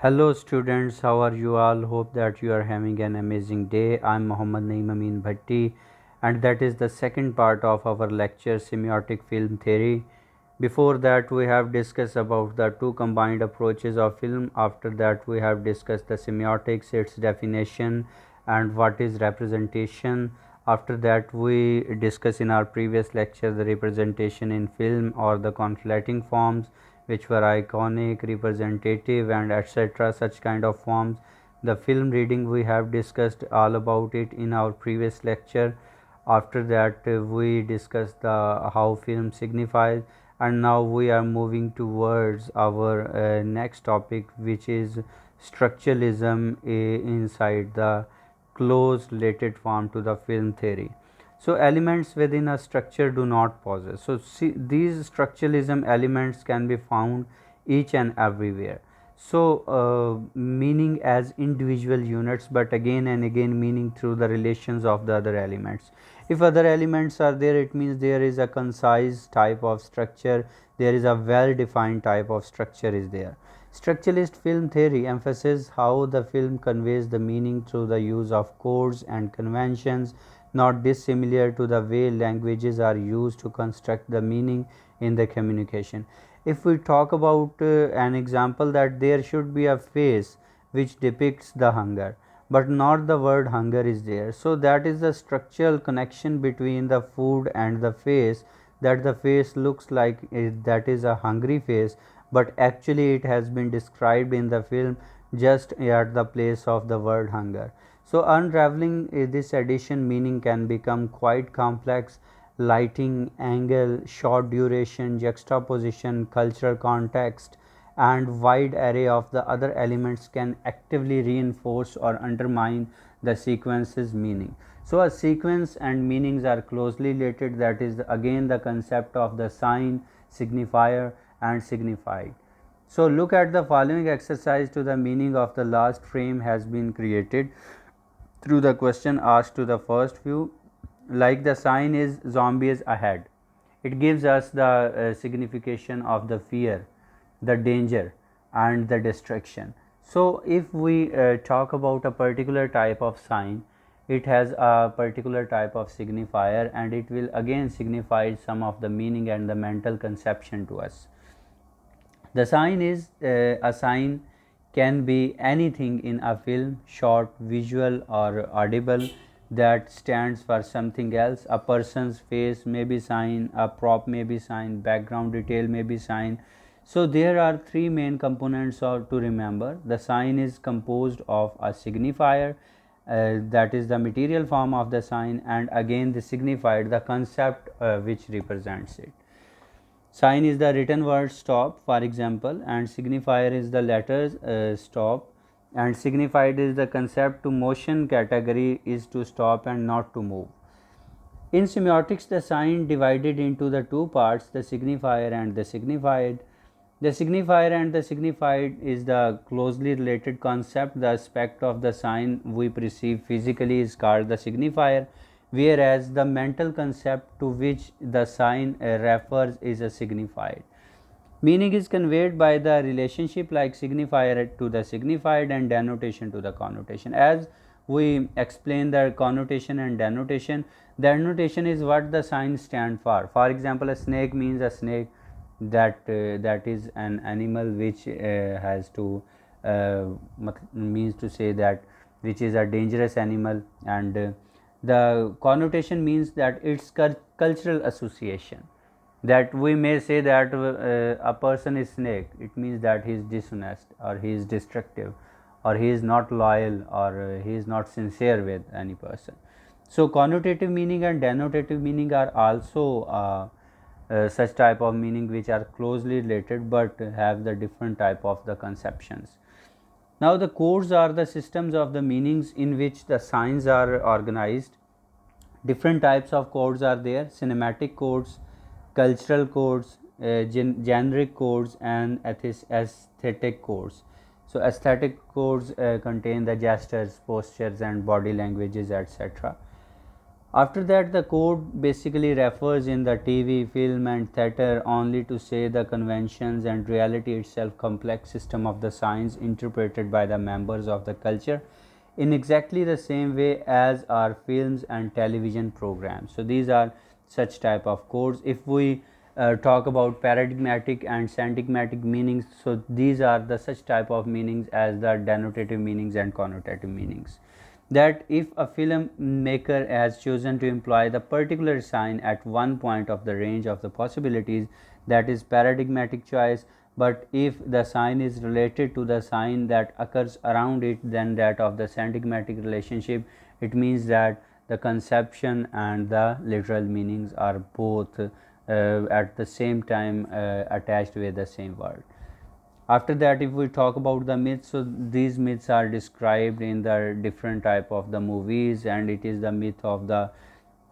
Hello students, how are you all? Hope that you are having an amazing day. I'm Mohammad Naeem Amin Bhatti and that is the second part of our lecture Semiotic Film Theory. Before that we have discussed about the two combined approaches of film. After that we have discussed the semiotics, its definition and what is representation. After that we discussed in our previous lecture the representation in film or the conflating forms which were iconic, representative and etc. such kind of forms. The film reading we have discussed all about it in our previous lecture. After that we discussed the how film signifies, and now we are moving towards our next topic, which is structuralism inside the close related form to the film theory. So elements within a structure do not possess. So see, these structuralism elements can be found each and everywhere. So meaning as individual units, but again and again meaning through the relations of the other elements. If other elements are there, it means there is a concise type of structure, there is a well defined type of structure is there. Structuralist film theory emphasizes how the film conveys the meaning through the use of codes and conventions, not dissimilar to the way languages are used to construct the meaning in the communication. If we talk about an example, that there should be a face which depicts the hunger, but not the word hunger is there. So that is the structural connection between the food and the face, that the face looks like that is a hungry face, but actually it has been described in the film just at the place of the word hunger. So unraveling this addition meaning can become quite complex. Lighting, angle, short duration, juxtaposition, cultural context and wide array of the other elements can actively reinforce or undermine the sequence's meaning. So a sequence and meanings are closely related. That is again the concept of the sign, signifier and signified. So look at the following exercise. To the meaning of the last frame has been created through the question asked to the first few. Like the sign is zombies ahead, it gives us the signification of the fear, the danger and the destruction. So if we talk about a particular type of sign, it has a particular type of signifier and it will again signify some of the meaning and the mental conception to us. The sign is a sign can be anything in a film, short, visual or audible, that stands for something else. A person's face may be sign, a prop may be sign, background detail may be sign. So there are three main components to remember. The sign is composed of a signifier, that is the material form of the sign, and again the signified, the concept which represents it. Sign is the written word stop, for example, and signifier is the letters stop, and signified is the concept to motion category is to stop and not to move. In semiotics, the sign divided into the two parts, the signifier and the signified. The signifier and the signified is the closely related concept. The aspect of the sign we perceive physically is called the signifier, whereas the mental concept to which the sign refers is a signified. Meaning is conveyed by the relationship like signifier to the signified and denotation to the connotation. As we explain the connotation and denotation, the denotation is what the sign stand for. For example, a snake means a snake, that is an animal which has to means to say that which is a dangerous animal, and the connotation means that it's cultural association, that we may say that a person is snake, it means that he is dishonest or he is destructive or he is not loyal or he is not sincere with any person. So connotative meaning and denotative meaning are also such type of meaning which are closely related but have the different type of the conceptions. Now the codes are the systems of the meanings in which the signs are organized. Different types of codes are there: cinematic codes, cultural codes, generic codes and aesthetic codes. So aesthetic codes contain the gestures, postures and body languages, etc. After that, the code basically refers in the TV, film, and theater only to say the conventions and reality itself complex system of the science interpreted by the members of the culture in exactly the same way as our films and television programs. So these are such type of codes. If we talk about paradigmatic and syntagmatic meanings, so these are the such type of meanings as the denotative meanings and connotative meanings, that if a filmmaker has chosen to employ the particular sign at one point of the range of the possibilities, that is paradigmatic choice. But if the sign is related to the sign that occurs around it, then that of the syntagmatic relationship. It means that the conception and the literal meanings are both at the same time attached with the same word. After that, if we talk about the myths, so these myths are described in the different type of the movies, and it is the myth of the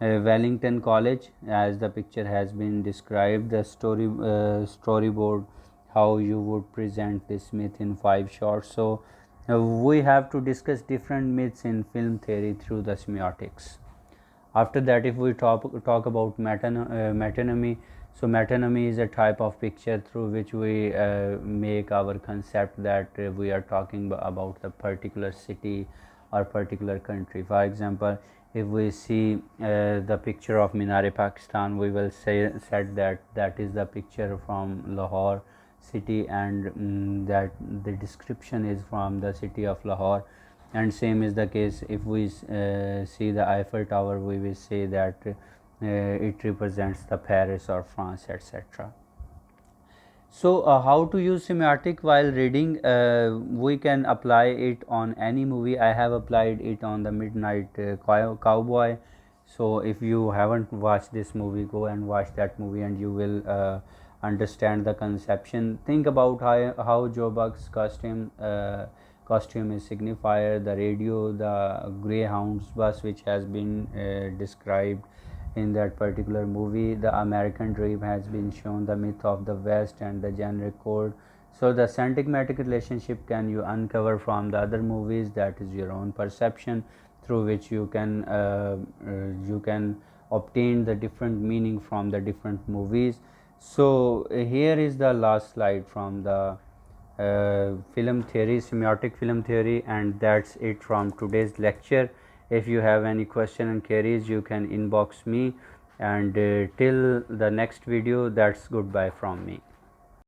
Wellington College, as the picture has been described, the storyboard, how you would present this myth in 5 shots. So we have to discuss different myths in film theory through the semiotics. After that, if we talk about metonymy, so metonymy is a type of picture through which we make our concept that we are talking about the particular city or particular country. For example, if we see the picture of Minar-e Pakistan, we will say said that that is the picture from Lahore city, and that the description is from the city of Lahore. And same is the case if we see the Eiffel Tower, we will say that it represents the Paris or France, etc. So how to use semiotic while reading? We can apply it on any movie. I have applied it on the Midnight Cowboy. So if you haven't watched this movie, go and watch that movie, and you will understand the conception. Think about how Joe Buck's costume is signifier, the radio, the Greyhounds bus, which has been described in that particular movie. The American Dream has been shown, the myth of the West, and the generic code. So the syntagmatic relationship can you uncover from the other movies, that is your own perception, through which you can obtain the different meaning from the different movies. So here is the last slide from the film theory, semiotic film theory, and that's it from today's lecture. If you have any question and queries, you can inbox me, and till the next video, that's goodbye from me.